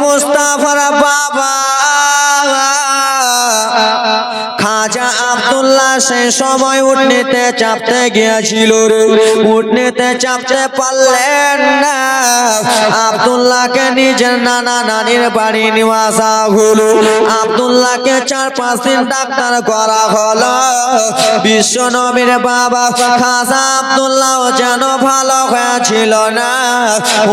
মুস্তাফার বাবা খাজা আব্দুল্লাহ সেই সময় উঠনিতে চাপতে গিয়েছিল রে, উঠনিতে চাপতে পারলেন না। আব্দুল্লাহকে নিজের নানা নানির বাড়ি নিয়ে আসা হলো। আব্দুল্লাহকে 4-5 দিন ডাক্তার করা হলো। বিশ্ব নবীর বাবা খাজা আব্দুল্লাহ যেন ভালো হয়েছিল না।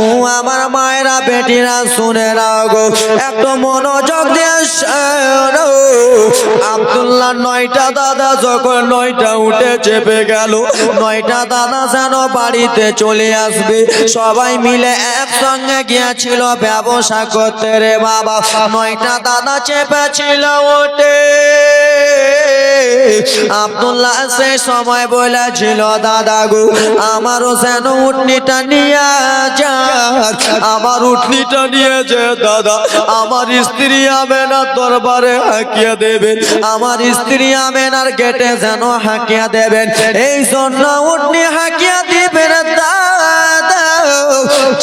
ও আমার মায়েরা বেটিরা শুনে রাখো, একটু মনোযোগ দিয়ে শোনো। আব্দুল্লাহ 9টা দাদা যখন 9টা উঠে চেপে গেল, 9টা দাদা যেন বাড়িতে চলে আসবে, সবাই মিলে একসঙ্গে গিয়েছিল ব্যবসা করতে রে বাবা। 9টা দাদা চেপেছিল ওঠে। আব্দুল্লাহ সে সময় বলেছিল, দাদা গো আমারও যেন উটনিটা নিয়ে যাক, আমার উটনিটা নিয়ে যে দাদা আমার স্ত্রী আমেনার দরবারে হাঁকিয়ে দেবেন, আমার স্ত্রী আমেনার গেটে যেন হাঁকিয়ে দেবেন। এই জন্য উটনি হাঁকিয়ে দিবেন দাদা,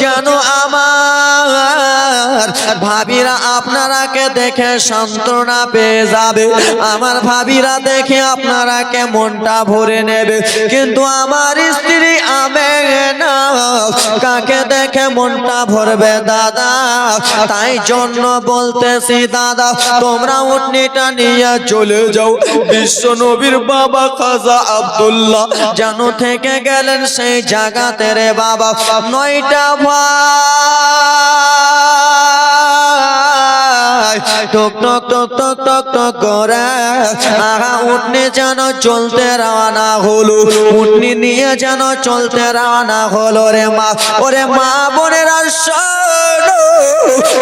যেন আমার ভাবিরা আপনারাকে দেখে সান্ত্বনা পেয়ে যাবে, আমার ভাবিরা দেখে আপনারাকে মনটা ভরে নেবে। কিন্তু আমার স্ত্রী আমেনা কাকে দেখে মনটা ভরবে দাদা? তাই জন্য বলতেছি দাদা, তোমরা উটনিটা নিয়ে চলে যাও। বিশ্ব নবীর বাবা খাজা আব্দুল্লাহ যেন থেকে গেলেন সেই জায়গাতে রে বাবা। 9টা ভাই টক টক টক টক টক টক করে উটনি যেন চলতে রওনা হলো, উটনি নিয়ে যেন চলতে রওনা হলো রে মা। ওরে মা বোনেরা শোনো,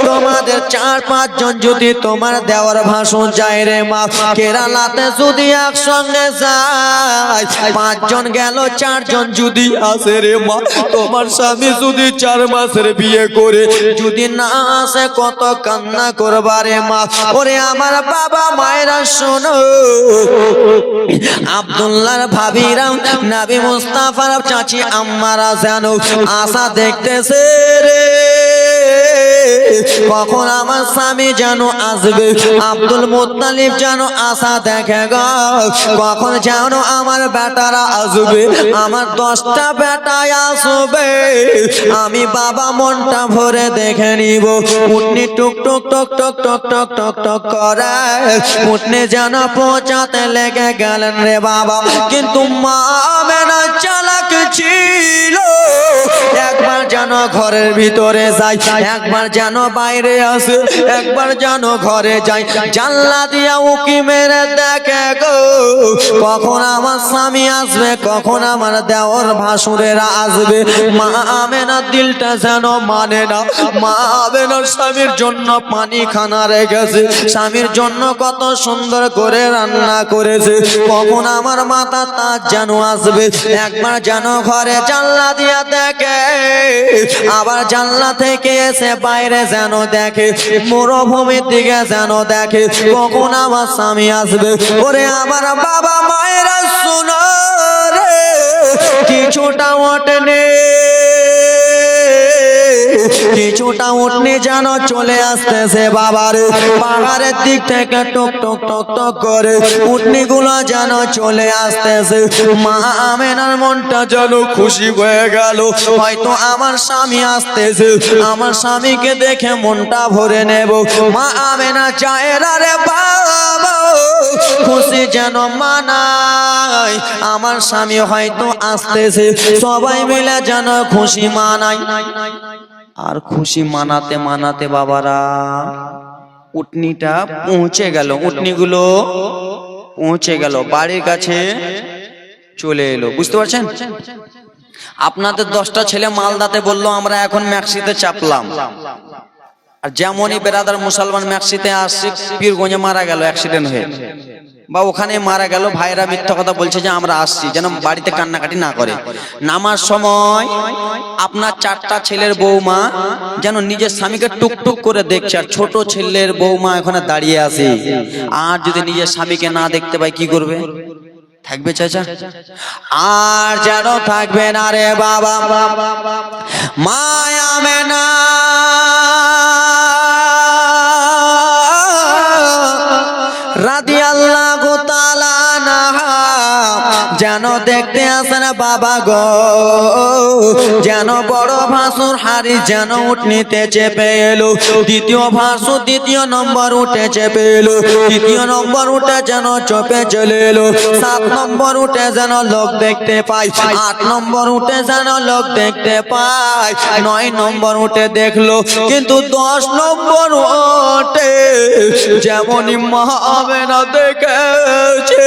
তোমাদের 4-5 জন যদি তোমার দেওয়ার ভাষণ যায় রে মা, কেরালাতে যদি একসঙ্গে যায়, 5 জন গেল, 4 জন যদি আসে রে মা, তোমার স্বামী যদি 4 মাসের বিয়ে করে যদি না আসে, কত কান্না করবা রে মা। ওরে আমার বাবা মায়েরা শোনো, আব্দুল্লাহর ভাবিরা নবী মুস্তাফার চাচি আম্মারা যেন আশা দেখতেছে রে, কখন আমার স্বামী যেন আসবে। আব্দুল মুত্তালিব যেন আশা দেখে গো, কখন যেন আমার বেটারা আসবে, আমার 10টা বেটায় আসবে, আমি বাবা মনটা ভরে দেখে নিব। উটনি টুক টুক টক টক টক টক টক টক করে উটনি যেন পৌঁছাতে লেগে গেলেন রে বাবা। কিন্তু মা আমেনা চালাক ছিল, একবার যেন ঘরের ভিতরে যায়, একবার যেন বাইরে আসে, একবার যেন ঘরে যায়, জানলা দিয়া উকি মেরে দেখে গো, কখন আমার স্বামী আসবে, কখন আমার দেওর ভাসুরেরা আসবে। মা আমেনার দিলটা যেন মানে না। মা আমেনার স্বামীর জন্য পানি খানা রেখেছে, স্বামীর জন্য কত সুন্দর করে রান্না করেছে, কখন আমার মাথা তার যেন আসবে। একবার যেন ঘরে জানলা দিয়া দেখে, আবার জানলা থেকে এসে বাইরে যেন দেখে, মরুভূমির দিকে যেন দেখে, কখন আমার স্বামী আসবে। ওরে আমার বাবা মায়েরা শোনো রে, কিছুটা ওঠেনি, কিছুটা উঠনি যেন চলে আসতেছে বাবার পাহাড়ের দিক থেকে টক টক টক টক করে উটনি গুলো যেন চলে আসতেছে। মা আমেনার মনটা যেন খুশি হয়ে গেল, হয়তো আমার স্বামী আসতেছে, আমার স্বামীকে দেখে মনটা ভরে নেব। মা আমেনা চায় রে বাবা, খুশি যেন মানাই, আমার স্বামী হয়তো আসতেছে, সবাই মিলে যেন খুশি মানাই। আর খুশি মানাতে মানাতে বাবারা উটনিটা পৌঁছে গেল, উটনিগুলো পৌঁছে গেল, বাড়ির কাছে চলে এলো। বুঝতে পারছেন? আপনাদের 10টা ছেলে মালদাতে বললো আমরা এখন ম্যাক্সিতে চাপলাম, আর যেমনই বেরাদার মুসলমান ম্যাক্সিতে আসছে, পীরগঞ্জে মারা গেল অ্যাক্সিডেন্ট হয়ে, বা ওখানে মারা গেল। ভাইরা মিথ্যা কথা বলছে যে আমরা আসছি, যেন বাড়িতে কান্নাকাটি না করে। নামার সময় আপনার 4টা ছেলের বৌমা যেন নিজের স্বামীকে টুকটুক করে দেখছে, আর ছোট ছেলের বৌমা এখানে দাঁড়িয়ে আছে। আর যদি নিজের স্বামীকে না দেখতে পায় কি করবে? থাকবে চাচা? আর যেন থাকবে না রে বাবা। মা আমেনা যেন দেখতে আসেন বাবা গো, যেন বড় ভাসুর হারিস যেন উঠনিতে চেপে এলো। দ্বিতীয় ভাসুর দ্বিতীয় নম্বর উঠে চেপে এলো, তৃতীয় নম্বর উঠে যেন চোপে চলে এলো, 7 নম্বর উঠে যেন লোক দেখতে পাই, 8 নম্বর উঠে যেন লোক দেখতে পাই, 9 নম্বর উঠে দেখলো। কিন্তু 10 নম্বর উঠে যেমনই মা আমেনা দেখেছে,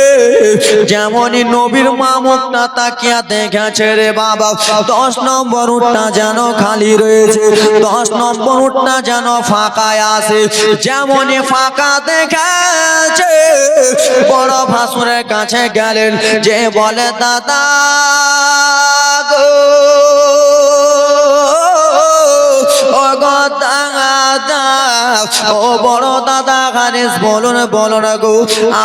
যেমনই নবীর মা মুখটা তাকিয়া দেখেছে রে বাবা, 10 নম্বর উঠটা যেন খালি রয়েছে, 10 নম্বর উঠটা যেন ফাঁকায় আছে। যেমনই ফাঁকা দেখেছে বড় ভাসুরের কাছে গেলেন, যে বলে দাদা গো, ও গো দাদা, ও বড় দাদা হারিস বলুন বলুন গো,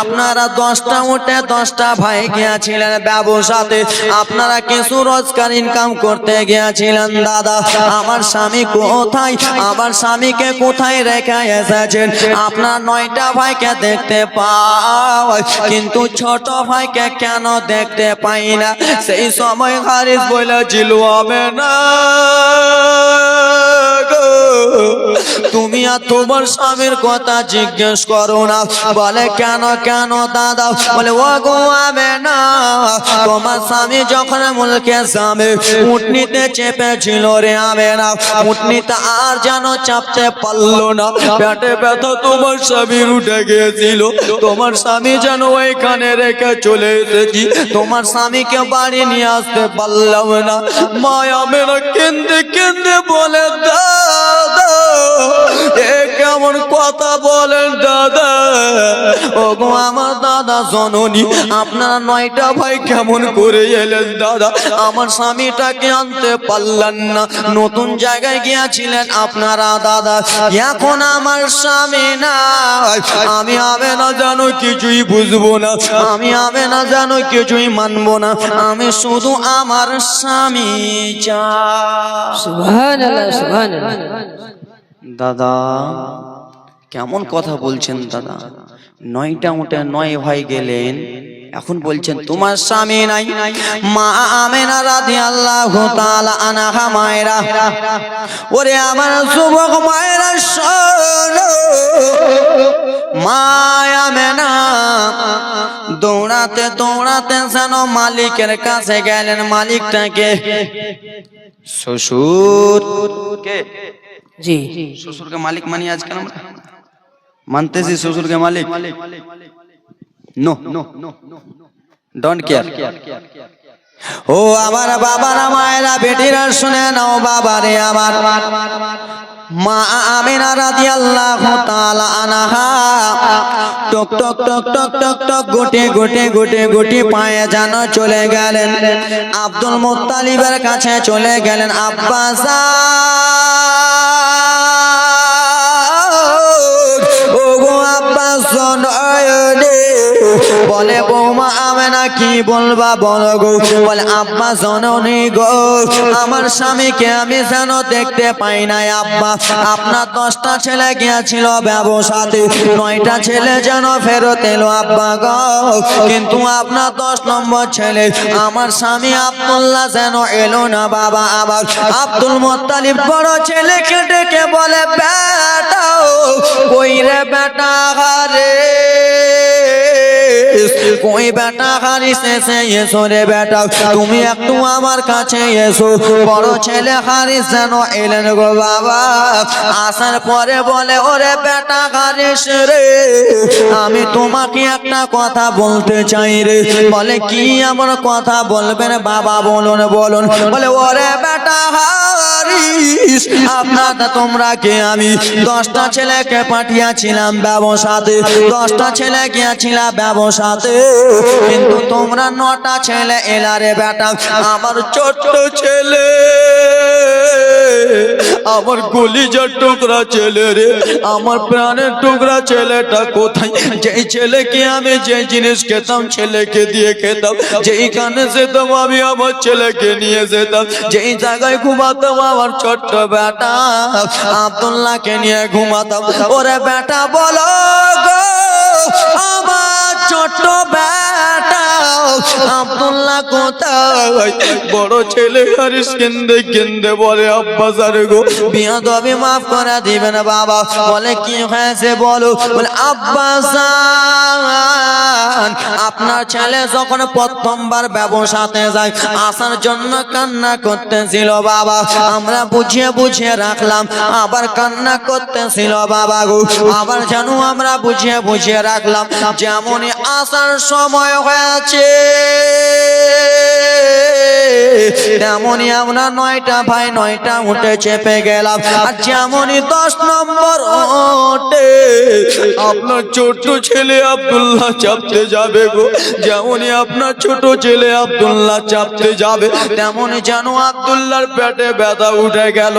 আপনারা 10টা উঠে 10টা ভাই গিয়েছিলেন ব্যবসাতে, আপনারা কিছু রোজগার ইনকাম করতে গিয়েছিলেন দাদা, আমার স্বামী কোথায়, আমার স্বামীকে কোথায় রেখে এসেছেন? আপনার 9টা ভাইকে দেখতে পাই, কিন্তু ছোট ভাইকে কেন দেখতে পাই না? সেই সময় হারিস বলেছিল হবে না গো, তুমি আর তোমার স্বামীর কথা জিজ্ঞেস করো না। বলে কেন কেন দাদা? বলে ও গো হবে না, তোমার স্বামী যখন মুলকে যাবে উটনিতে চেপেছিল রে হবে না, উটনিতে আর যেন চাপতে পারলো না, পেটে ব্যথা তোমার স্বামীর উঠে গিয়েছিল, তোমার স্বামী যেন ওইখানে রেখে চলে এসেছি, তোমার স্বামীকে বাড়ি নিয়ে আসতে পারলাম না। মায়া মেরা কেন্দে কেন্দে বলে দাদা এ কেমন কথা বলেন দাদা? ও গো আমার দাদা জননী, আপনারা 9টা ভাই কেমন করে এলেন দাদা? আমার স্বামীটাকে আনতে পারলেন না, নতুন জায়গায় গিয়েছিলেন আপনারা দাদা, এখন আমার স্বামী নাই, আমি হবে না জানো কিছুই বুঝবো না, আমি হবে না জানো কিছুই মানবো না, আমি শুধু আমার স্বামী চাই। সুবহানাল্লাহ সুবহানাল্লাহ। দাদা কেমন কথা বলছেন দাদা? 9টা উঠে 9 ভাই গেলেন, এখন বলছেন তোমার স্বামী নাই। মা আমেনা রাদিয়াল্লাহু তাআলা আনহা মায়েরা, ওরে আমার যুবক মায়েরা শোনো, মা আমেনা দৌড়াতে দৌড়াতে যেন মালিকের কাছে গেলেন। মালিকটাকে শ্বশুর কে? জি শ্বশুরকে মালিক মানি আজকাল আমরা মানতেছি, শ্বশুরকে মালিক নো ডোন্ট কেয়ার। ও আমার বাবারা মায়েরা বেটিরা শুনে নাও, বাবারে আমার মা আমিনা রাদিয়াল্লাহু তাআলা আনহা টক টক টক টক টক টক গোটে গোটে গোটে গোটে পায়ে যেন চলে গেলেন আব্দুল মুত্তালিবের কাছে চলে গেলেন। আব্বাস ও গো আব্বাস বলে বৌমা আমেনা কি বলবা বলো গো? বলে আব্বা জননী গো, আমার স্বামীকে আমি যেন দেখতে পাই নাই আব্বা, আপনার 10টা ছেলে গিয়েছিল ব্যবসাতে, 9টা ছেলে যেন ফেরত এলো আব্বা গো, কিন্তু আপনার 10 নম্বর ছেলে আমার স্বামী আব্দুল্লাহ যেন এলো না বাবা। আবার আব্দুল মুত্তালিব বড় ছেলেকে ডেকে বলে বেটা কই রে বেটা রে, কই বেটা হারিস এসে এসো রে বেটা, তুমি একটু আমার কাছে এসো। বড় ছেলে হারিস যেন এলেন গো বাবা, আসার পরে বলে ওরে বেটা হারিস রে, আমি তোমাকে একটা কথা বলতে চাই রে। বলে কি আমার কথা বলবেন বাবা? বলুন বলুন। বলে ওরে বেটা হারিস, আপনারা তোমরা কে? আমি 10টা ছেলেকে পাঠিয়েছিলাম ব্যবসাতে, 10টা ছেলে গিয়েছিলাম ব্যবসাতে, কিন্তু তোমরা 9টা ছেলে এলা রে বেটা। আমার ছোট্ট ছেলে, আমার কলিজার টুকরা ছেলে রে, আমার প্রাণের টুকরা ছেলেটা কোথায়? যেই ছেলেকে আমি যে জিনিস খেতাম ছেলেকে দিয়ে খেতাম, যেইখানে যেতাম আমি আমার ছেলেকে নিয়ে যেতাম, যেই জায়গায় ঘুমাতাম আমার ছোট্ট বেটা আব্দুল্লাহকে নিয়ে ঘুমাতাম। ওরে বেটা বলো গো আমার ছোট বেটা আব্দুল্লাহ কোথায়? বড় ছেলে হারিস কেন্দে কেন্দে বলে আব্বা জারে গো বিয়াদবি মাফ করে দিবেন বাবা। বলে কি হয়েছে বলো? বলে আব্বা জান আপনার ছেলে যখন প্রথমবার ব্যবসাতে যায় আসার জন্য কান্না করতেছিল বাবা, আমরা বুঝিয়ে বুঝিয়ে রাখলাম, আবার কান্না করতেছিল বাবা গো, আবার জানো আমরা বুঝিয়ে বুঝিয়ে রাখলাম। যেমনই আসার সময় হয়েছে তেমনই আমরা 9টা ভাই 9টা উঠে চেপে গেলাম। আর যেমনই 10 নম্বর ওঠে আপনার ছোট ছেলে আব্দুল্লাহ চাপতে যাবে গো, যেমনই আপনার ছোট ছেলে আব্দুল্লাহ চাপতে যাবে তেমনই যেন আব্দুল্লাহর পেটে ব্যথা উঠে গেল।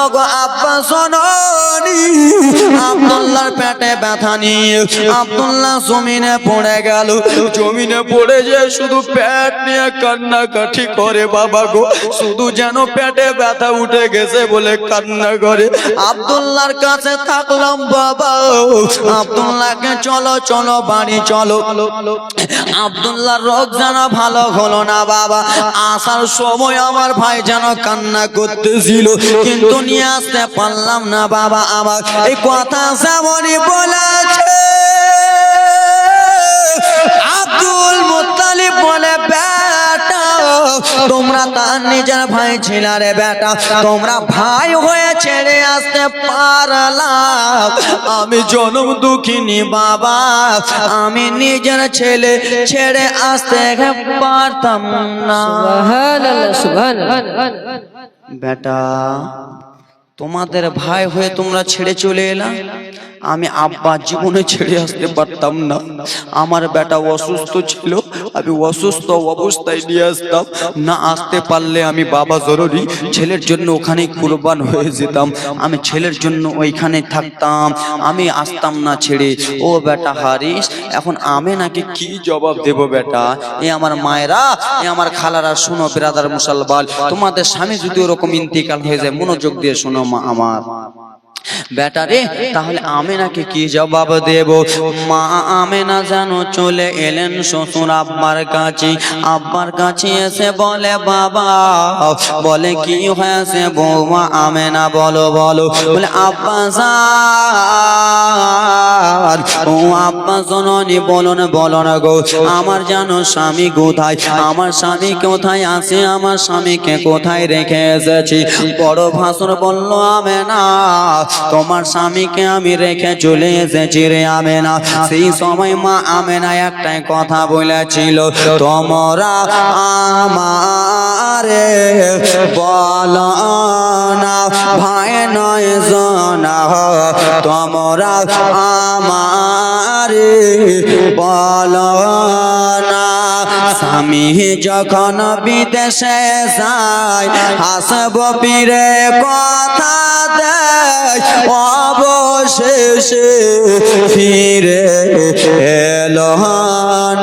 আগো আব্বা শোনোনি, আব্দুল্লাহর পেটে ব্যথা নিয়ে আব্দুল্লাহ জমিনে পড়ে গেল। জমিনে পড়ে যে শুধু পেট নিয়ে কান্নাকাটি করে বাবা গো, শুধু যেন পেটে ব্যথা উঠে গেছে বলে কান্না করে। আব্দুল্লাহর কাছে থাকলাম বাবা, আব্দুল্লাহকে চলো চলো বাড়ি চলো। আব্দুল্লাহর রোগ যেন ভালো হলো না বাবা, আসার সময় আমার ভাই যেন কান্না করতেছিল কিন্তু নিয়ে আসতে পারলাম না বাবা। আমার এই কথা যেমনই বলেছে আব্দুল মুত্তালিব বলে বেটা তোমরা তার নিজের ভাই ছিল রে বেটা, তোমরা ভাই হয়ে ছেড়ে আসতে পারলাম, আমি জনম দুঃখিনী বাবা, আমি নিজের ছেলে ছেড়ে আসতে পারতাম না। সুবহানাল্লাহ সুবহানাল্লাহ। বেটা তোমাদের ভাই হয়ে তোমরা ছেড়ে চলে এলাম, আমি আব্বা জীবনে ছেড়ে আসতে পারতাম না। আমার বেটা অসুস্থ ছিল, আমি অসুস্থ অবস্থায় নিয়ে আসতাম, না আসতে পারলে আমি বাবা জরুরি ছেলের জন্য ওখানেই কুরবান হয়ে যেতাম, আমি ছেলের জন্য ওইখানে থাকতাম, আমি আসতাম না ছেড়ে। ও বেটা হারিস, এখন আমি নাকি কি জবাব দেব বেটা? এ আমার মায়েরা, এ আমার খালারা, শোনো ব্রাদার মুসলমান, তোমাদের স্বামী যদি ওরকম ইন্তিকাল হয়ে যায় মনোযোগ দিয়ে শোনো মা আমার বেটা রে, তাহলে আমেনাকে কি জবাব দেব? মা আমেনা যেন চলে এলেন শ্বশুর আব্বার কাছে। আব্বার কাছে এসে বলে বাবা, বলে কি হয়েছে বৌমা আমেনা বলো বলো। বলে আব্বা জান, ও আব্বা জননী বলো না বলো না গো, আমার জানো স্বামী কোথায়? আমার স্বামী কোথায় আছে? আমার স্বামীকে কোথায় রেখে এসেছি? বড় ভাসুর বলল আমেনা তোমার স্বামীকে আমি রেখে চলে এসেছি রে আমেনা। সেই সময় মা আমেনা একটাই কথা বলেছিল, তোমরা আমারে বলো না ভাই নয় জানা, তোমরা আমারে বলো না স্বামী যখন বিদেশে যায় হাসব পীরে কথা দেয়, অবশেষে ফিরে এলো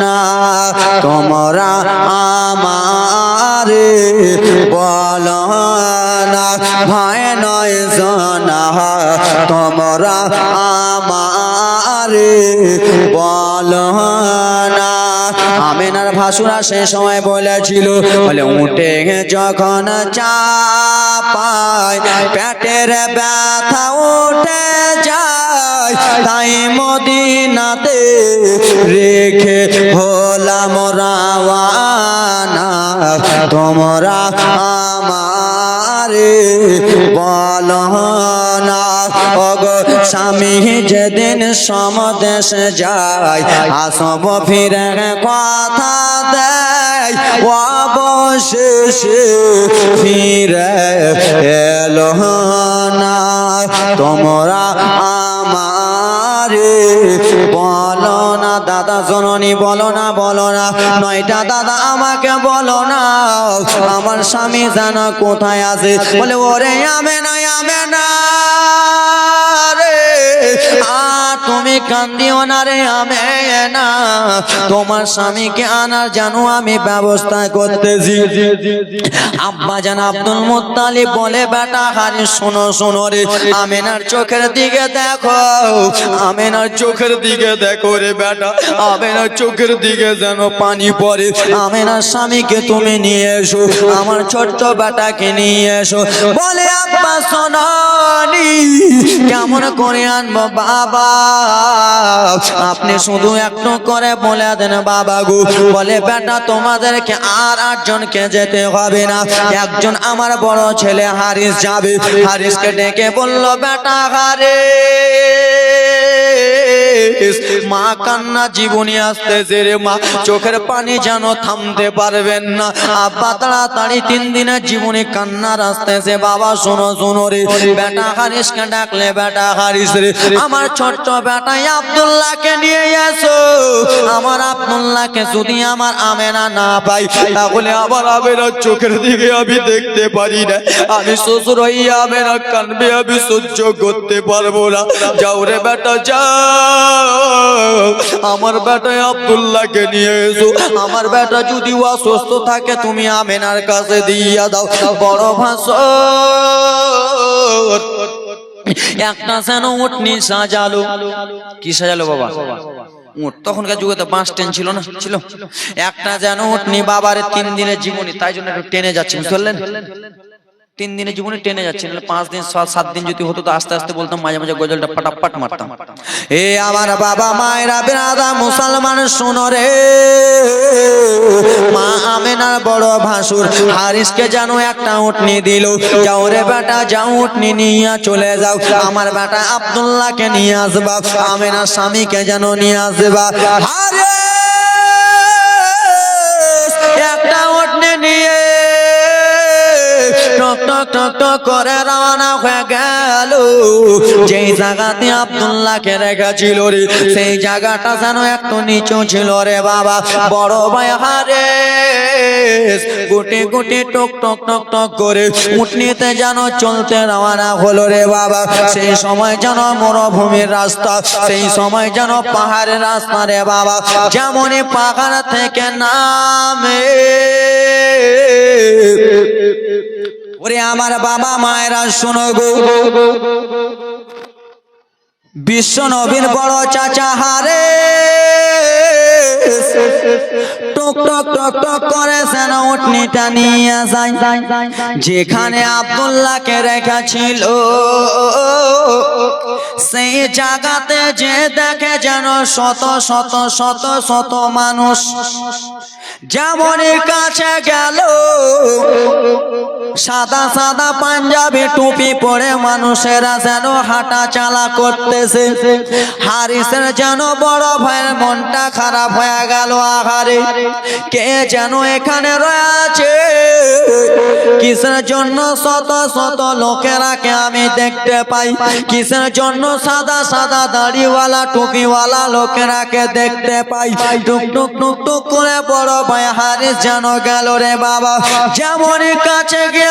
না, তোমরা আমারে বলো না ভাই নয় জানা, তোমরা আমারে বলো না। আমেনার ভাসুরা সে সময় বলেছিল, বলে উঠে যখন চাপায় পেটের ব্যথা উঠে যায়, তাই মদিনাতে রেখে হলাম রাওয়ানা, তোমরা আমারে বলো না। ওগো স্বামী যেদিন সমদেশে যায় আসব ফিরে কথা দেয়, অবশেষে ফিরে এলো না, তোমরা আমারে বলো না। দাদা জননী বলো না বলো না, 9টা দাদা আমাকে বলো না আমার স্বামী জানা কোথায় আছে? বলে ওরে আমেনা আমেনা রে, তুমি কান্দিও না রে আমেনা, তোমার স্বামীকে আনার জানো আমি ব্যবস্থা করতেছি। আব্বা জান আব্দুল মুত্তালিব বলে বেটা হারিস শোনো শোনো রে, আমেনার চোখের দিকে দেখো, আমেনার চোখের দিকে দেখো রে বেটা, আমেনার চোখের দিকে যেন পানি পড়ে। আমেনার স্বামীকে তুমি নিয়ে এসো, আমার ছোট্ট বেটাকে নিয়ে এসো। বলে আব্বা শোনানি কেমন করে আনবো বাবা, আপনি শুধু একটু করে বলে দেন বাবা গো। বলে বেটা তোমাদেরকে আর 8 জনকে যেতে হবে না, একজন আমার বড় ছেলে হারিস যাবে। হারিসকে ডেকে বলল বেটা হারিস, মা কান্না জীবনী আসতেছে রে মা, চোখের পানি যেন থামতে পারবেন না। আব্বা তাড়াতাড়ি 3 দিনের জীবনী কান্নার আসতেছে। বাবা শোনো শোনো রে, বেটা হারিসকে ডাকলে বেটা হারিস রে, আমার ছোট্ট বেটা আব্দুল্লাহকে নিয়ে এসো। আমার আব্দুল্লাহকে যদি আমার আমেনা না পাই, তাহলে আবার আমেনার চোখের দিকে আমি দেখতে পারি না, আমি শ্বশুর হইয়া আমেনা কানবে, আমি সহ্য করতে পারবো না। যাও রে বেটা যাও, আমার বেটা আব্দুল্লাহকে নিয়ে এসো। আমার বেটা যদি অসুস্থ থাকে তুমি আমেনার কাছে দিয়া দাও। বড় ভাসুর একটা যেন উটনি সাজালো। কি সাজালো বাবা? উট। তখনকার যুগে তো বাস ট্রেন ছিল না, ছিল একটা যেন উটনি বাবার 3 দিনের জীবনী, তাই জন্য একটু টেনে যাচ্ছে, বুঝলেন? 3 দিনের জীবনে টেনে যাচ্ছে, 5 দিন 7 দিন যদি হতো তো আস্তে আস্তে বলতাম, মাঝে মাঝে গজলটা ফটাফট মারতাম। এ আমার বাবা মায়েরা বেরাদা মুসলমান শোনো রে, মা আমেনার বড় ভাসুর হারিসকে জানো একটা উটনি দিল। যাও রে বেটা যাও, উটনি নিয়ে চলে যাও, আমার বেটা আব্দুল্লাহকে নিয়ে আসবা, আমেনার স্বামীকে যেন নিয়ে আসবা। হারিস একটা উটনি নিয়ে টক টক টক টক করে রওনা হয়ে গেল। যেই জায়গাতে আব্দুল্লাহকে রেখেছিল রে, সেই জায়গাটা যেন একটু নিচু ছিল রে বাবা। বড় ভাই হারিস গুটি গুটি টক টক টক টক করে উটনিতে যেন চলতে রওনা হলো রে বাবা। সেই সময় যেন মরুভূমির রাস্তা, সেই সময় যেন পাহাড়ের রাস্তা রে বাবা। যেমনই পাহাড় থেকে নামে, ওরে আমার বাবা মায়েরা শোনো গো, বিশ্ব নবীর বড় চাচা হারিস টক টক টক টক করে যেন উটনিটা নিয়ে যায় যেখানে আব্দুল্লাহকে রেখেছিল। সেই জায়গাতে যে দেখে যেন শত শত শত শত মানুষ। যেমনই কাছে গেল, সাদা সাদা পাঞ্জাবি টুপি পরে মানুষেরা যেন হাঁটা চালা করতেছে। হারিসের যেন বড় ভাইয়ের মনটা খারাপ হয়ে গেল। আহারে কে যেন এখানে রয়েছে, কিসের জন্য শত শত লোকেরাকে আমি দেখতে পাই, কিসের জন্য সাদা সাদা দাড়িওয়ালা টুপিওয়ালা লোকেরাকে দেখতে পাই। টুক টুক টুক টুক করে বড় ভাই হারিস যেন গেল রে বাবা। যেমনই কাছে গিয়েছে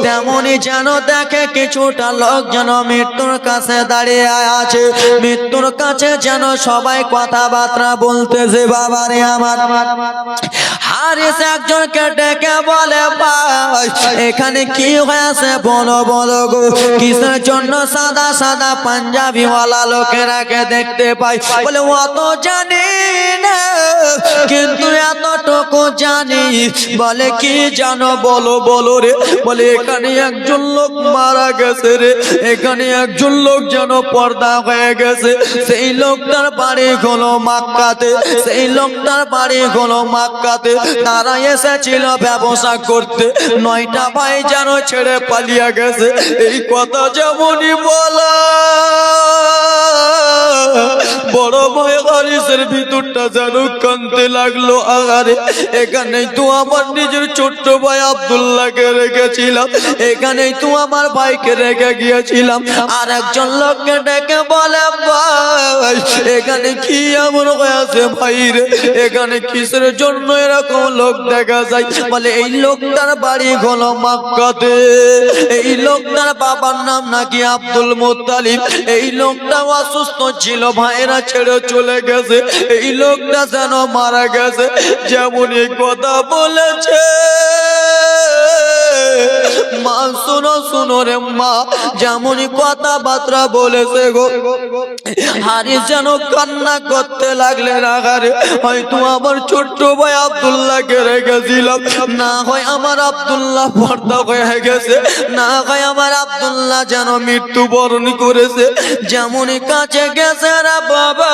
তেমনই যেন দেখে কিছুটা লোক যেন মৃত্যুর কাছে দাঁড়িয়ে আছে। মৃত্যুর কাছে যেন সবাই কথাবার্তা বলতেছে। বাবারে আমার হারিস একজনকে ডেকে বলে ভাই এখানে কি হয়েছে বলো বলো গো। কিসের জন্য সাদা সাদা পাঞ্জাবিওয়ালা লোকেরাকে দেখতে পাই? বলে অত জানি না, কিন্তু এতটুকু জানি। বলে কি জানো বলো বলো রে। বলে এখানে একজন লোক মারা গেছে রে, এখানে একজন লোক যেন পর্দা হয়ে গেছে। সেই লোকটার বাড়ি হলো মক্কাতে, সেই লোকটার বাড়ি হলো মক্কাতে। তারা এসেছিল ব্যবসা করতে, 9টা ভাই যেন ছেড়ে পালিয়ে গেছে। এই কথা যেমনই বলা বড় ভাই হারিস কিসের ভিতরটা যেন কানতে লাগলো। আগারে এখানেই তো আমার নিজের ছোট্ট ভাই আব্দুল্লাহকে রেখেছিলাম, এখানেই তো আমার ভাইকে রেখে গিয়েছিলাম। আর একজন লোককে ডেকে বলে ভাই এখানে কি এমন হয়েছে ভাই রে, এখানে কিসের জন্য এরকম লোক দেখা যায়? বলে এই লোকটার বাড়ি হলো মক্কাতে, এই লোকটার বাবার নাম নাকি আব্দুল মুত্তালিব। এই লোকটা অসুস্থ ছিল, ভাইরা ছেড়ে চলে গেছে, এই লোকটা যেন মারা গেছে। যেমনই কথা বলেছে মা, শুনো শুনো রে মা, যেমনই কথাবার্তা বলেছে গো, হারিস যেন কান্না করতে লাগলেন। আগারে হয়তো আমার ছোট্ট ভাই আব্দুল্লাহকে রেখেছিলাম, না হয় আমার আব্দুল্লাহ পর্দা হয়ে গেছে, না হয় আমার আব্দুল্লাহ যেন মৃত্যুবরণ করেছে। যেমনই কাছে গেছে রে বাবা,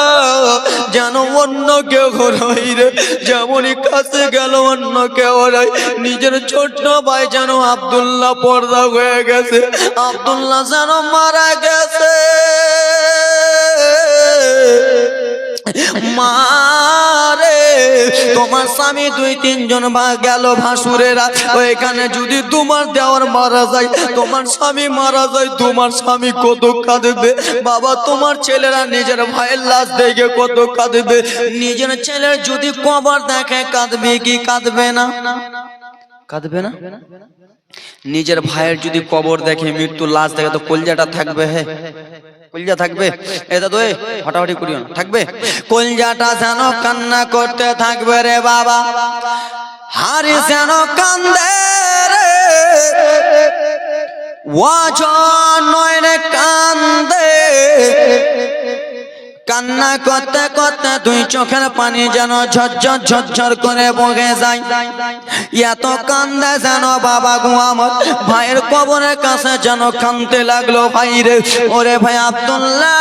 যেন অন্য কেউ নয় রে, যেমনই কাছে গেল অন্য কেউ নয়। নিজের ছোট্ট ভাই যেন আব্দুল্লাহ পর্দা হয়ে গেছে, আব্দুল্লাহ যেন মারা গেছে। মারে তোমার স্বামী 2-3 জন গেল ভাসুরেরা, ওইখানে যদি তোমার দেওয়ার মারা যায়, তোমার স্বামী মারা যায়, তোমার স্বামী কত কাঁদবে বাবা। তোমার ছেলেরা নিজের ভাইয়ের লাশ দেখে কত কাঁদবে, নিজের ছেলের যদি কবর দেখে কাঁদবে কি কাঁদবে না? কাঁদবে না? নিজের ভাইয়ের যদি কবর দেখে, মৃত্যুর লাশ দেখে, তো কলজাটা থাকবে? হে কলজা থাকবে? এটা তো হটাহটি করিও না, থাকবে কলজাটা যেন কান্না করতে থাকবে রে বাবা। হারিস যেন কান্দে রে, ওয়াজন নয় রে কান্দে, কান্না করতে করতে 2 চোখের পানি যেন ঝরঝর ঝরঝর করে বগে যায়। এত কান্দে যেন বাবা গো আমার ভাইয়ের কবরের কাছে যেন কান্দতে লাগলো। ভাই রে, ওরে ভাই আব্দুল্লাহ,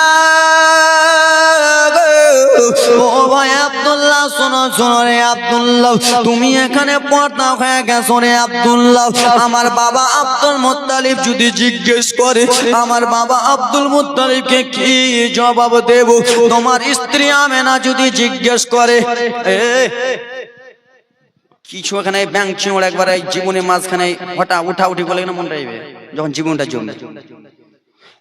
ও ভাই আব্দুল্লাহ, শোনো শোনো রে আব্দুল্লাহ, তুমি এখানে পর্দা হয়ে গেছো রে আব্দুল্লাহ। আমার বাবা আব্দুল মুত্তালিব যদি জিজ্ঞেস করে, আমার বাবা আব্দুল মুত্তালিবকে কি জবাব দেব? তোমার স্ত্রী আমেনা যদি জিজ্ঞেস করে, কিছু এখানে ব্যাংক চিমড় একবার এই জীবনের মাঝখানে হঠাৎ উঠা উঠি বলে না মন রাইবে যখন জীবনটা জমে।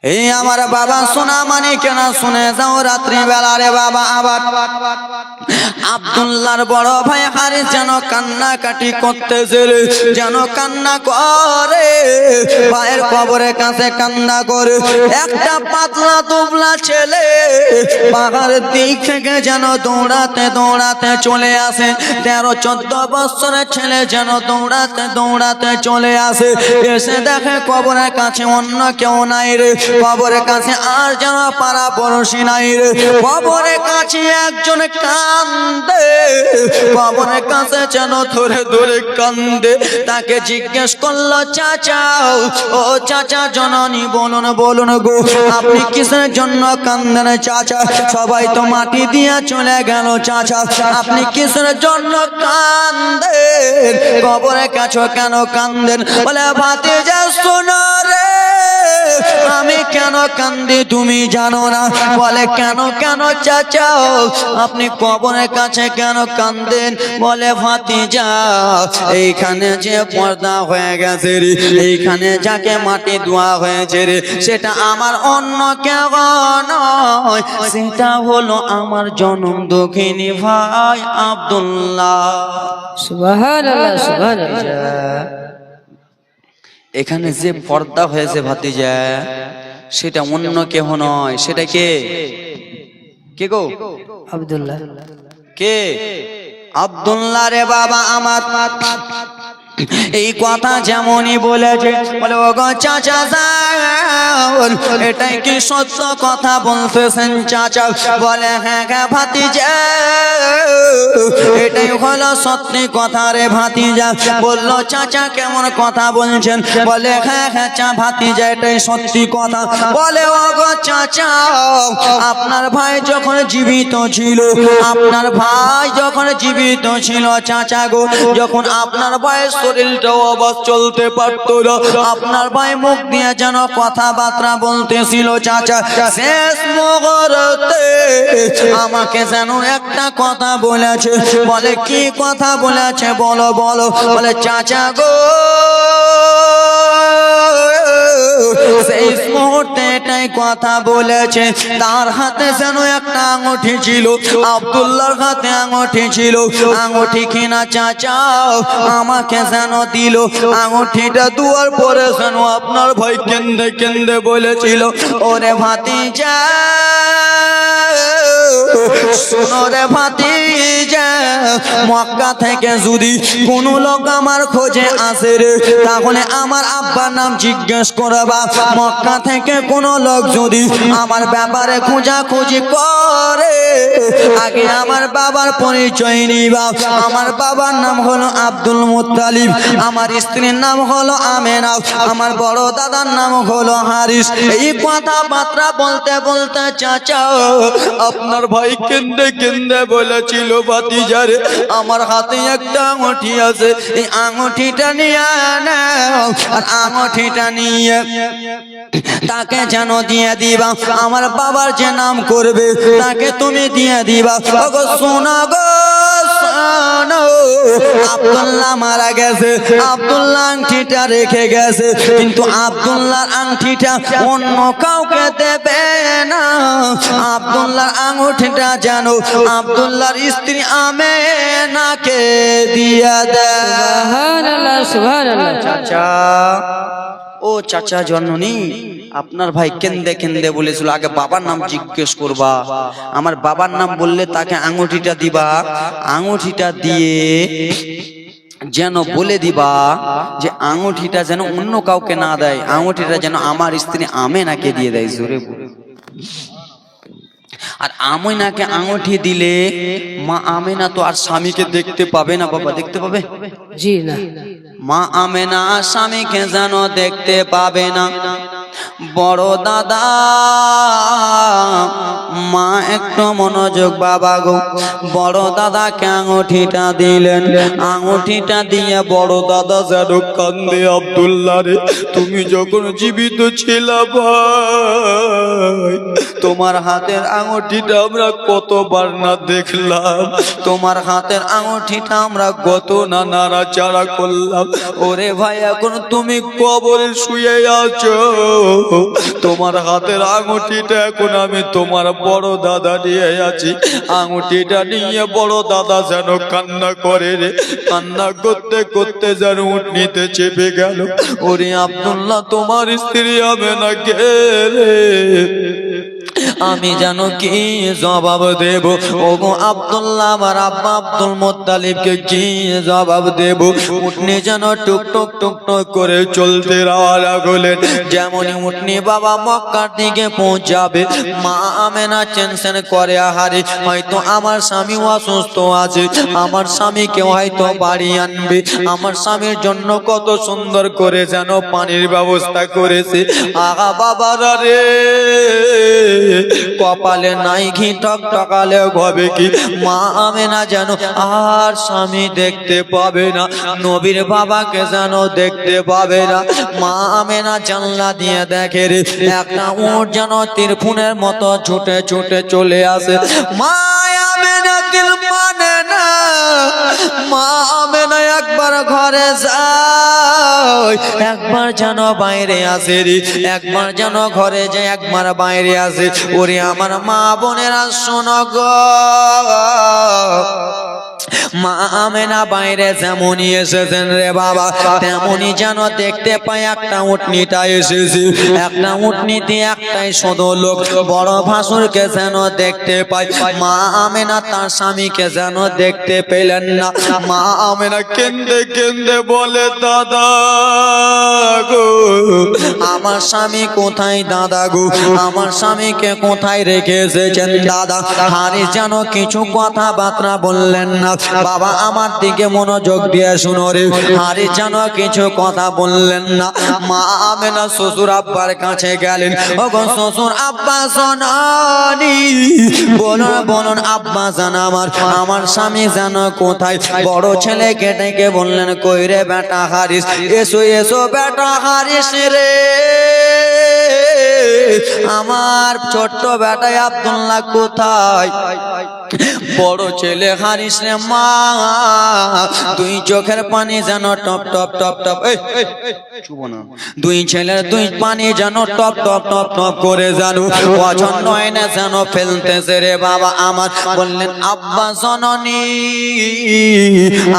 এই আমার বাবা শোনা মানে কেন শুনে যাও রাত্রি বেলা রে বাবা। আবার আব্দুল্লাহর বড় ভাই হারিস যেন কান্নাকাটি করতেছে, যেন কান্না করে, ভাইয়ের কবরের কাছে কান্না করে। একটা পাতলা দুবলা ছেলে পাহাড়ের দিক থেকে যেন দৌড়াতে দৌড়াতে চলে আসে। 13-14 বছরের ছেলে যেন দৌড়াতে দৌড়াতে চলে আসে, এসে দেখে কবরের কাছে অন্য কেউ নাই রে, কবরের কাছে আর যেন পাড়া পড়োশি নাই রে। কবরের কাছে একজন কান্দে, কবরের কাছে যেন ধরে ধরে কান্দে। তাকে জিজ্ঞেস করলো, চাচা ও চাচা জননী বলুন বলুন গো, আপনি কিসের জন্য কান্দেন চাচা? সবাই তো মাটি দিয়ে চলে গেল চাচা, আপনি কিসের জন্য কান্দেন? কবরের কাছে কেন কান্দেন? বলে ভাতিজা শোনো রে, আমি কেন কান্দি তুমি জানো না? বলে কেন কেন চাচা, আপনি কবরের কাছে কেন কান্দেন? বলে ভাতিজা, এইখানে যে পর্দা হয়ে গেছে রে, এইখানে যাকে মাটি ধোয়া হয়েছে রে, সেটা আমার অন্য কেউ নয়, সেটা হলো আমার জনম দক্ষিণী ভাই আব্দুল্লাহ। সুবহানাল্লাহ, সুবহানাল্লাহ। এখানে যে পর্দা হয়েছে ভাতিজা, সেটা অন্য কেহ নয়, সেটা কে? কে গো? আব্দুল্লাহ। কে? আব্দুল্লাহ রে বাবা আমার। এই কথা যেমনই বলেছে, বলে ও গো চাচা যান, এটাই কি সত্য কথা বলতেছেন চাচা? বলে হ্যাঁ হ্যাঁ ভাতিজা, এটাই হলো সত্যি কথা রে ভাতিজা। বললো চাচা কেমন কথা বলছেন? বলে হ্যাঁ হ্যাঁ চা ভাতিজা, এটাই সত্যি কথা। বলে ও গো চাচা, আপনার ভাই যখন জীবিত ছিল, আপনার ভাই যখন জীবিত ছিল চাচা গো, যখন আপনার বয়স শরীরটাও আবার চলতে পারতো না। আপনার ভাই মুখ দিয়ে যেন কথাবার্তা বলতেছিল চাচা। শেষ মুহূর্তে আমাকে যেন একটা কথা বলেছে। বলে কি কথা বলেছে বলো বলো। বলে চাচা গো সেই মুহূর্তে এটাই কথা বলেছে। তার হাতে যেন একটা আঙুঠি ছিল, আব্দুল্লাহর হাতে আঙুঠি ছিল। আঙুঠি কিনা চাচা আমাকে যেন দিল। আঙুঠিটা দুয়ার পরে যেন আপনার ভাই কেন্দে কেন্দে বলেছিল, ওরে ভাতিজা শোনো রে ভাতিজা, মক্কা থেকে যদি কোনো লোক আমার খোঁজে আসে রে, তাহলে আমার আব্বার নাম জিজ্ঞেস করবা। মক্কা থেকে কোনো লোক যদি আমার ব্যাপারে খোঁজাখুঁজি করে, আগে আমার বাবার পরিচয় নিবা। আমার বাবার নাম হলো আব্দুল মুত্তালিব, আমার স্ত্রীর নাম হলো আমেনা, আমার বড় দাদার নাম হলো হারিস। এই কথাবার্তা বলতে বলতে চাচা আপনার ভাই কেন্দে কেন্দে বলেছিল, ভাতিজারে আমার হাতে একটা আঙুঠি আছে, এই আঙুঠিটা নিয়ে নাও, আর আঙুঠিটা নিয়ে তাকে যেন দিয়ে দিবা। আমার বাবার যে নাম করবে তাকে তুমি দিয়ে দিবা। ওগো শোনা গো শোনো, আব্দুল্লাহ মারা গেছে, আব্দুল্লাহ আংটিটা রেখে গেছে, কিন্তু আব্দুল্লাহর আংটিটা অন্য কাউকে দেবে না। আব্দুল্লাহর আঙুঠিটা যেন আব্দুল্লাহর স্ত্রী আমেনাকে দিয়া দেয়। সুবহানাল্লাহ সুবহানাল্লাহ। চাচা ও চাচা জননী, আপনার ভাই কেন্দে কেন্দে বলেছিল আগে বাবার নাম জিজ্ঞেস করবা। আমার বাবার নাম বললে তাকে আঙুঠিটা দিবা। আঙুঠিটা দিয়ে যেন বলে দিবা যে আঙুঠিটা যেন অন্য কাউকে না দেয়, আঙুঠিটা যেন আমার স্ত্রী আমেনাকে দিয়ে দেয়। জোরে বলে। আর আমেনাকে আঙুঠি দিলে মা আমেনা তো আর স্বামীকে দেখতে পাবে না। বাবা দেখতে পাবে? জি না। মা আমেনা স্বামীকে যেন দেখতে পাবে না। বড় দাদা মা একটু মনোযোগ বাবা গো। বড় দাদাকে আঙুঠিটা দিলেন। আঙুঠিটা দিয়ে বড় দাদা যেন কান্দে, আব্দুল্লাহ রে তুমি যখন জীবিত ছিলা ভাই, তোমার হাতের আঙুঠিটা আমরা কতবার না দেখলাম, তোমার হাতের আঙুঠিটা আমরা কত না নাড়াচাড়া করলাম। ওরে ভাই এখন তুমি কবরে শুয়ে আছো, তোমার হাতের আঙুঠিটা এখন আমি তোমার বড় দাদা নিয়ে আছি। আঙুঠিটা নিয়ে বড় দাদা যেন কান্না করে রে, কান্না করতে করতে যেন উঠনিতে চেপে গেল। ওরে আব্দুল্লাহ তোমার স্ত্রী হবে না কে রে, আমি জানো কি জবাব দেব। ওগো আব্দুল্লাহ আমার আব্বা আব্দুল মুত্তালিবকে কি জবাব দেব। উঠনি যেন টুক টুক টুক টুক করে চলতে রওনা হলেন। যেমনই উঠনি বাবা মক্কার দিকে পৌঁছাবে, মা আমেনা টেনশন করে আহারে হয়তো আমার স্বামী অসুস্থ আছে, আমার স্বামীকে হয়তো বাড়ি আনবে, আমার স্বামীর জন্য কত সুন্দর করে যেন পানির ব্যবস্থা করেছে। আগা বাবারা রে কপালে নাই ঘি টকটকালে হবে কি, মা আমেনা যেন আর স্বামী দেখতে পাবে না, নবীর বাবাকে যেন দেখতে পাবে না। মা আমেনা জানলা দিয়ে দেখে রে একটা উট যেন তীরফুনের মতো ছুটে ছুটে চলে আসে। মা আমেনা দিল মানে না, মা আমেনা একবার ঘরে যায়, একবার যেন বাইরে আসে রে, একবার যেন ঘরে যায়, একবার বাইরে আসে। ওরে আমার মা বোনেরা শোনো গো, মা আমেনা বাইরে যেমনই এসেছেন রে বাবা, তেমনই যেন দেখতে পাই একটা উটনিটা এসেছে। একটা উটনিতে একটাই শুধু লোক, বড় ভাসুরকে যেন দেখতে পাই। মা আমেনা তার স্বামীকে যেন দেখতে পেলেন না। মা আমেনা কেন্দে কেন্দে বলে দাদা গো, আমার স্বামী কোথায় দাদা গো, আমার স্বামীকে কোথায় রেখে এসেছেন দাদা। হারিস যেন কিছু কথাবার্তা বললেন না। বাবা আমার দিকে মনোযোগ দিয়ে শুনো রে। হারিস যেন কিছু কথা বললেন না। মা আমেনা শ্বশুর আব্বার কাছে গেলেন। ওগো শ্বশুর আব্বা শোনানি, বলুন বলুন আব্বা জান আমার স্বামী যেন কোথায়? বড় ছেলেকে ডেকে বললেন, কই রে বেটা হারিস, এসো এসো বেটা হারিস রে। আমার ছোট্ট বেটা আব্দুল্লাহ কোথায়? বড় ছেলে হারিস রে মা, দুই চোখের পানি যেন টপ টপ টপ টপ, দুই ছেলের দুই পানি যেন টপ টপ টপ টপ করে জানো পছন্দ হয় না যেন ফেলতেছে রে বাবা আমার। বললেন আব্বা জননী,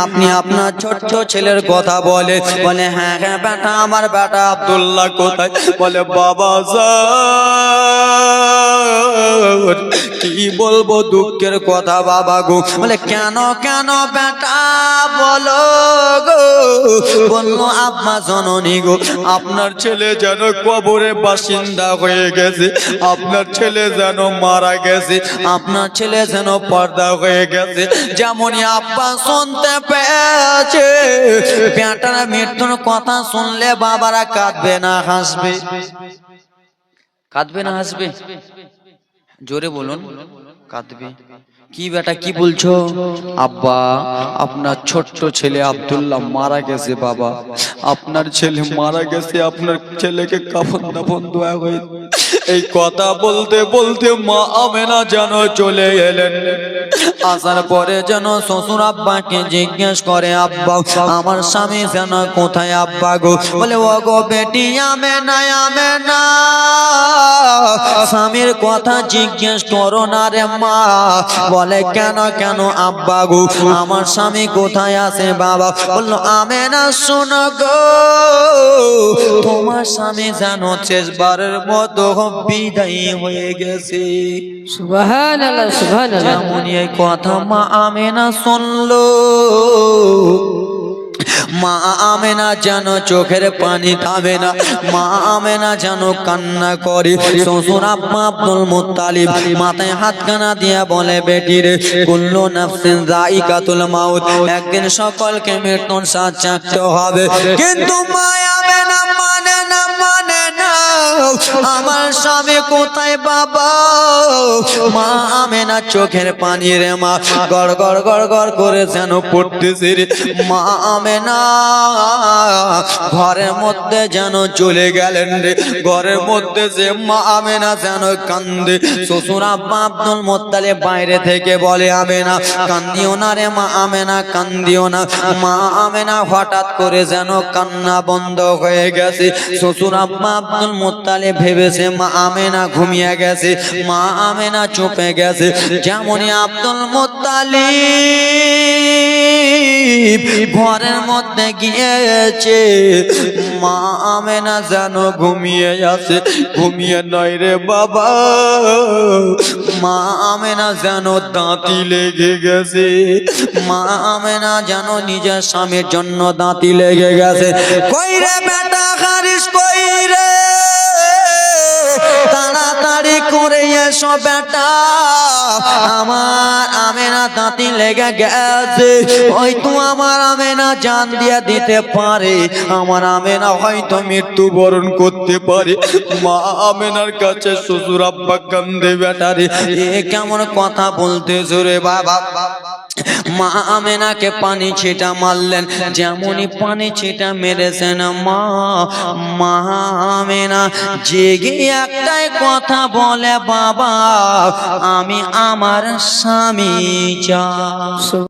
আপনি আপনার ছোট্ট ছেলের কথা বলে? বলে হ্যাঁ হ্যাঁ বেটা, আমার বেটা আব্দুল্লাহ কোথায়? বলে বাবা কি বলবো দুঃখের কথা বাবা গো। বলে কেন কেন বেটা বলো গো। বললো আব্বা জননী গো, আপনার ছেলে যেন কবরে বাসিন্দা হয়ে গেছে, আপনার ছেলে যেন মারা গেছে, আপনার ছেলে যেন পর্দা হয়ে গেছে। যেমনই আব্বা শুনতে পেয়েছে বেটার মৃত্যুর কথা শুনলে বাবারা কাঁদবে না হাসবে? কাঁদবে না হাসবে? জোরে বলুন। কাঁদবে। কি বেটা কি বলছো? আব্বা আপনার ছোট্ট ছেলে আব্দুল্লাহ মারা গেছে বাবা, আপনার ছেলে মারা গেছে, আপনার ছেলেকে কাফন দাফন দেওয়া হয়ে। এই কথা বলতে বলতে মা আমেনা যেন চলে এলেন। আসার পরে যেন শ্বশুর আব্বাকে জিজ্ঞেস করে, আব্বা আমার স্বামী যেন কোথায় আব্বা গো? বলে ও গো বেটি আমেনা, আমেনা স্বামীর কথা জিজ্ঞেস করো না রে মা। বলে কেন কেন আব্বা গো, আমার স্বামী কোথায় আছে বাবা? বললো আমেনা শোনো গো, তোমার স্বামী জানো শেষবারের মতো বিদায়ী হয়ে গেছে। সুবহানাল্লাহ সুবহানাল্লাহ। যেমন এই কথা মা আমেনা শুনলো, মা আমেনা যেন চোখের পানি থামে না, মা আমেনা যেন কান্না করে। শ্বশুর আব্বা আব্দুল মুত্তালিব মাথায় হাতখানা দিয়ে বলে, বেটি রে কুল্লু নাফসিন যায়িকাতুল মাউত, একদিন সকলকে মৃত্যুর স্বাদ চাখতে হবে। কিন্তু মা আমেনা মানে না, মানে না। আমার স্বামী কোথায় বাবা? মা আমেনা চোখের পানি রে মা গড় গড় গড় গড় করে যেন পড়তেছে রে। মা আমেনা ঘরের মধ্যে যেন চলে গেলেন রে। ঘরের মধ্যে যে মা আমেনা যেন কান্দে। শ্বশুর আব্বা আব্দুল মুত্তালিব বাইরে থেকে বলে, আমেনা কান্দিও না রে মা আমেনা, কান্দিও না। মা আমেনা হঠাৎ করে যেন কান্না বন্ধ হয়ে গেছে। শ্বশুর আব্বা আব্দুল মুত্তালিব ভেবেছে মা আমেনা ঘুমিয়ে গেছে, মা আমেনা চুপে গেছে। যেমনই আব্দুল মুত্তালিব ঘরের মধ্যে গিয়েছে, মা আমেনা যেন ঘুমিয়ে আছে। ঘুমিয়ে নয় রে বাবা, মা আমেনা যেন দাঁতি লেগে গেছে। মা আমেনা যেন নিজের স্বামীর জন্য দাঁতি লেগে গেছে। কই রে বেটা হারিস, কই রে তাড়াতাড়ি করে এসো বেটা, আমার আমেনা দাঁতি লেগে গেছে। হয়তো আমার আমেনা জান দিয়ে দিতে পারে, আমার আমেনা হয়তো মৃত্যুবরণ করতে পারে। মা আমেনার কাছে শ্বশুর আব্বা কান্দে, বেটা রে এ কেমন কথা বলতেছো রে বাবা? মা আমেনাকে পানি ছিটা মারলেন। যেমনই পানি ছিটা মেরেছেন মা আমেনা জেগে একটাই কথা বলে, বাবা আমি আমার স্বামী চাই।